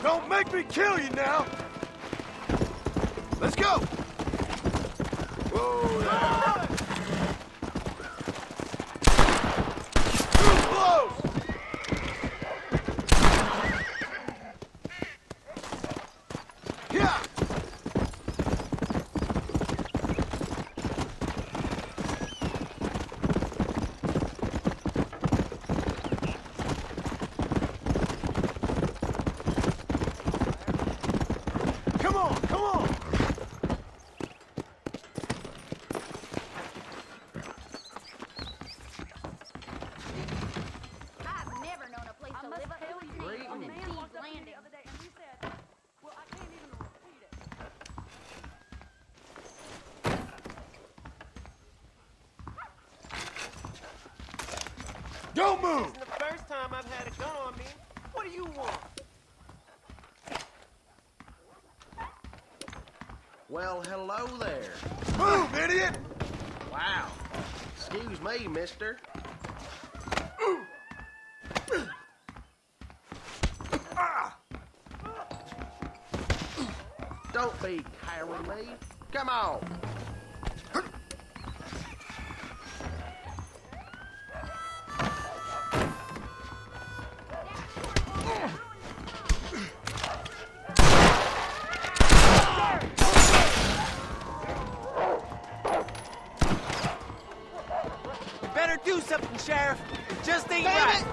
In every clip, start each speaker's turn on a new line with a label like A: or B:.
A: Don't make me kill you now! Let's go! Whoa, there. Too close! Yeah! Come on, come on!
B: I've never known a place to live up to its name on Steve's Landing.
C: The other day, and he said, well, I can't even repeat it.
A: Don't move!
D: This isn't the first time I've had a gun on me. What do you want? Well, hello there.
A: Move, idiot!
D: Wow. Excuse me, mister. Don't be cowardly. Come on.
E: You better do something, Sheriff. It just ain't right.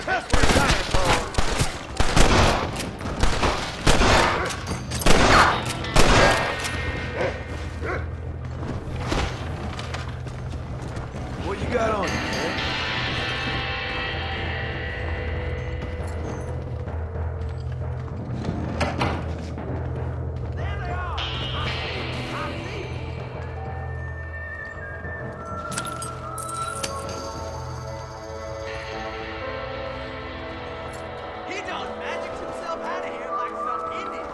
A: Pester dinosaur! What you got on you, man?
E: There they are! I see them. He done magics himself out of here like some Indian.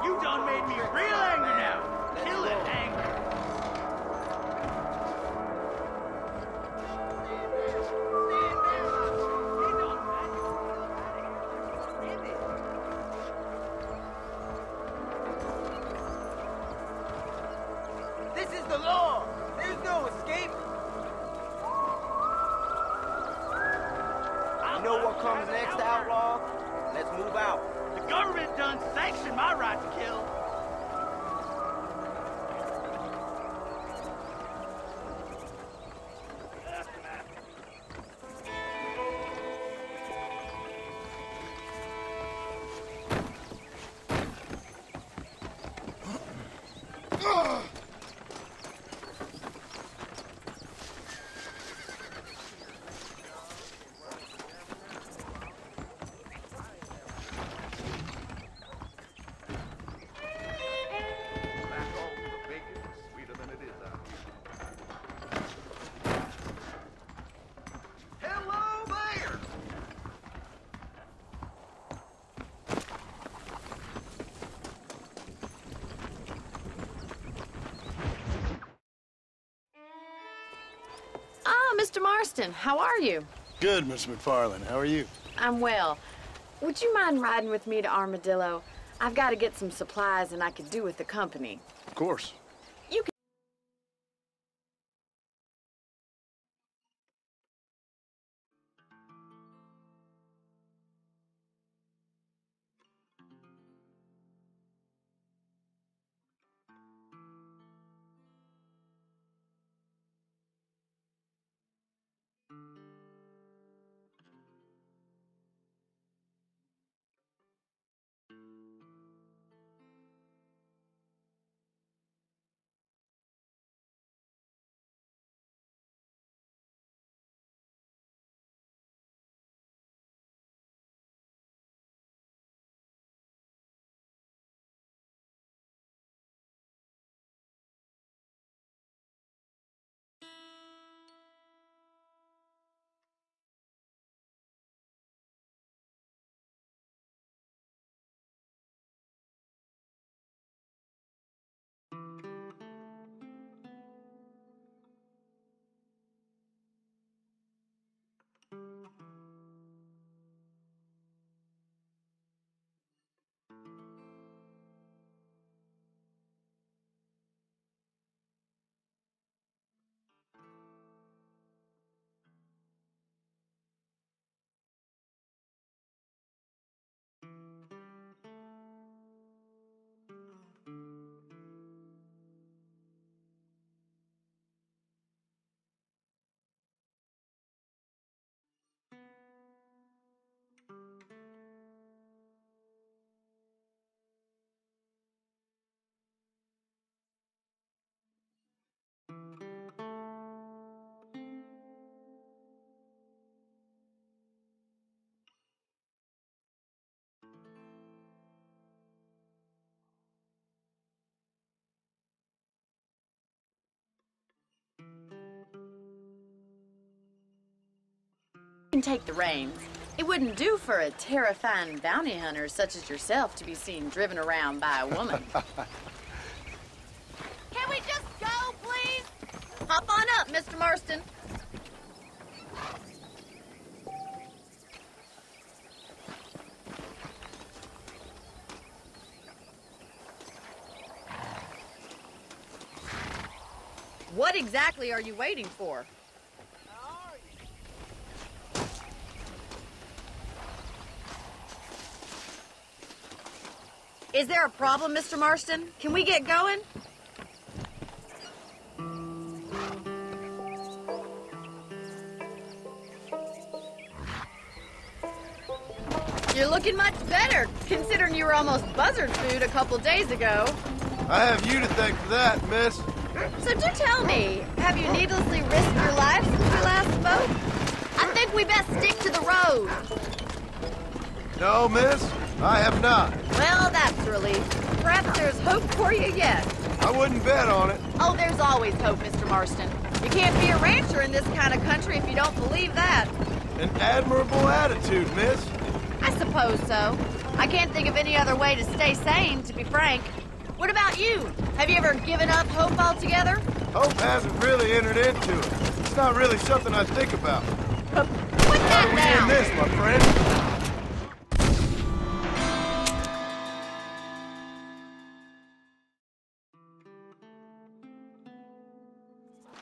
E: You done made me real angry now. Kill it, anger. He done magics himself out of here like some Indian. This is the law. There's no escape. You know what comes next, outlaw? Let's move out. The government done sanctioned my right to kill.
F: Back home, the bacon is sweeter than it is out here. Hello there!
G: Ah, Mr. Marston, how are you?
A: Good, Miss McFarland. How are you?
G: I'm well. Would you mind riding with me to Armadillo? I've got to get some supplies and I could do with the company.
A: Of course.
G: You can... take the reins. It wouldn't do for a terrifying bounty hunter such as yourself to be seen driven around by a woman. Can we just go, please? Hop on up, Mr. Marston. What exactly are you waiting for? Is there a problem, Mr. Marston? Can we get going? You're looking much better, considering you were almost buzzard food a couple days ago.
A: I have you to thank for that, miss.
G: So do tell me, have you needlessly risked your life since we last spoke? I think we best stick to the road.
A: No, miss, I have not.
G: Well, that's a relief. Perhaps there's hope for you yet.
A: I wouldn't bet on it.
G: Oh, there's always hope, Mr. Marston. You can't be a rancher in this kind of country if you don't believe that.
A: An admirable attitude, miss.
G: I suppose so. I can't think of any other way to stay sane, to be frank. What about you? Have you ever given up hope altogether?
A: Hope hasn't really entered into it. It's not really something I think about.
G: Put
A: How do we
G: that
A: end
G: down!
A: this, my friend?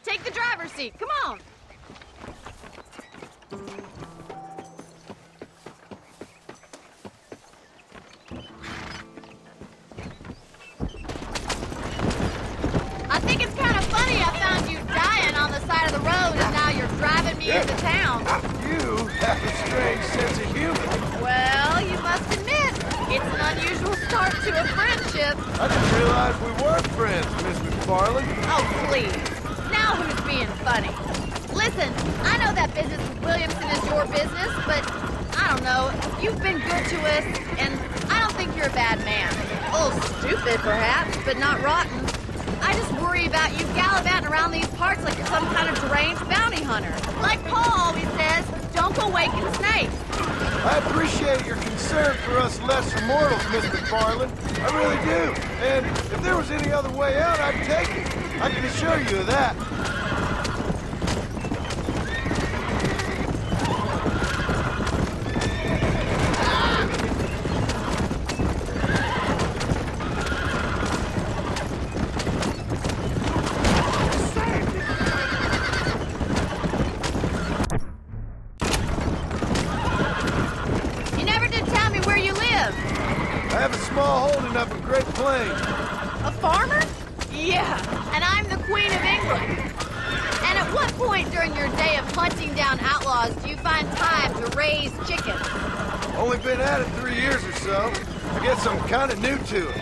G: Take the driver's seat, come on! I think it's kind of funny I found you dying on the side of the road and now you're driving me into town.
A: You have a strange sense of humor.
G: Well, you must admit, it's an unusual start to a friendship.
A: I didn't realize we weren't friends, Miss McFarland.
G: Oh, please. Now who's being funny? Listen, I know that business with Williamson is your business, but I don't know. You've been good to us, and I don't think you're a bad man. A little stupid, perhaps, but not rotten. I just worry about you gallivanting around these parts like you're some kind of deranged bounty hunter. Like Paul always says, don't go waking snakes.
A: I appreciate your concern for us lesser mortals, Miss McFarland. I really do. And if there was any other way out, I'd take it. I can assure you of that. I have a small holding up in Great Plains.
G: A farmer? Yeah, and I'm the Queen of England. And at what point during your day of hunting down outlaws do you find time to raise chickens?
A: Only been at it 3 years or so. I guess I'm kind of new to it.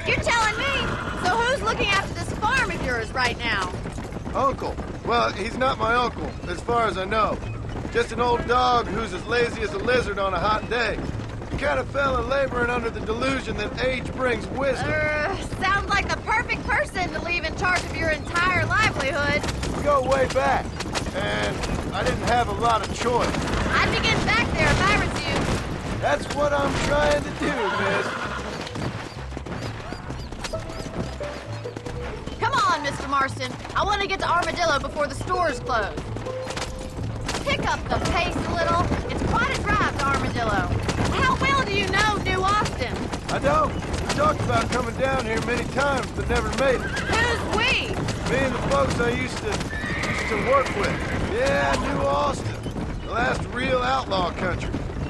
G: You're telling me? So who's looking after this farm of yours right now?
A: Uncle. Well, he's not my uncle, as far as I know. Just an old dog who's as lazy as a lizard on a hot day. Kind of fella laboring under the delusion that age brings wisdom.
G: Sounds like the perfect person to leave in charge of your entire livelihood.
A: We go way back, and I didn't have a lot of choice.
G: I'd be getting back there if I was you.
A: That's what I'm trying to do, miss.
G: Come on, Mr. Marston. I want to get to Armadillo before the stores close. Pick up the pace a little. It's quite a drive to Armadillo. How well do you know New Austin?
A: I don't. We talked about coming down here many times, but never made it.
G: Who's we?
A: Me and the folks I used to work with. Yeah, New Austin. The last real outlaw country,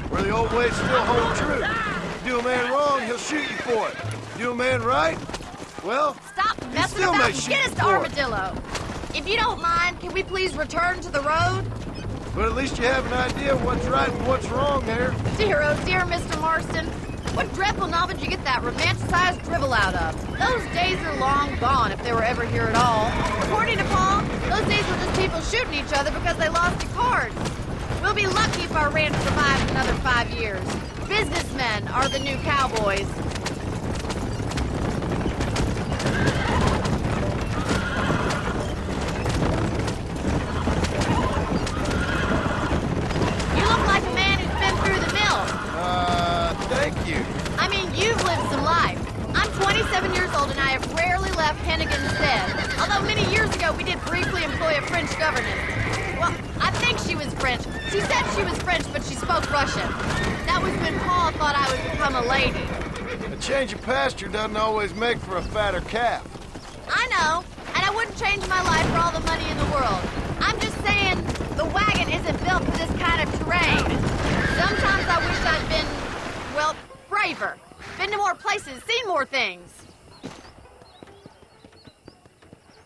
A: where the old ways still hold true. Do a man wrong, he'll shoot you for it. Do a man right, well,
G: Stop messing
A: still
G: about
A: may
G: and
A: shoot
G: get us
A: you
G: to
A: for it.
G: Armadillo. If you don't mind, can we please return to the road?
A: But at least you have an idea of what's right and what's wrong there.
G: Dear, oh dear, Mr. Marston. What dreadful novel did you get that romanticized drivel out of? Those days are long gone, if they were ever here at all. According to Paul, those days were just people shooting each other because they lost at cards. We'll be lucky if our ranch survives another 5 years. Businessmen are the new cowboys. You look like a man who's been through the mill.
A: Thank you.
G: I mean, you've lived some life. I'm 27 years old and I have rarely left Hennigan's stead. Although many years ago we did briefly employ a French governess. Well, I think she was French. She said she was French, but she spoke Russian. That was when Paul thought I would become a lady.
A: A change of pasture doesn't always make for a fatter calf.
G: I know, and I wouldn't change my life for all the money in the world. I'm just saying, the wagon isn't built for this kind of terrain. Sometimes I wish I'd been, well, braver. Been to more places, seen more things.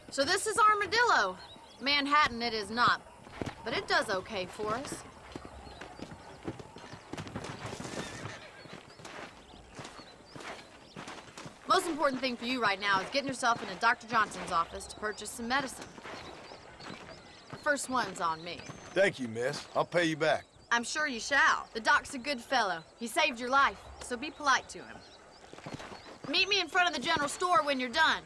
G: So this is Armadillo. Manhattan it is not, but it does okay for us. Most important thing for you right now is getting yourself into Dr. Johnson's office to purchase some medicine. The first one's on me.
A: Thank you, miss. I'll pay you back.
G: I'm sure you shall. The doc's a good fellow. He saved your life, so be polite to him. Meet me in front of the general store when you're done.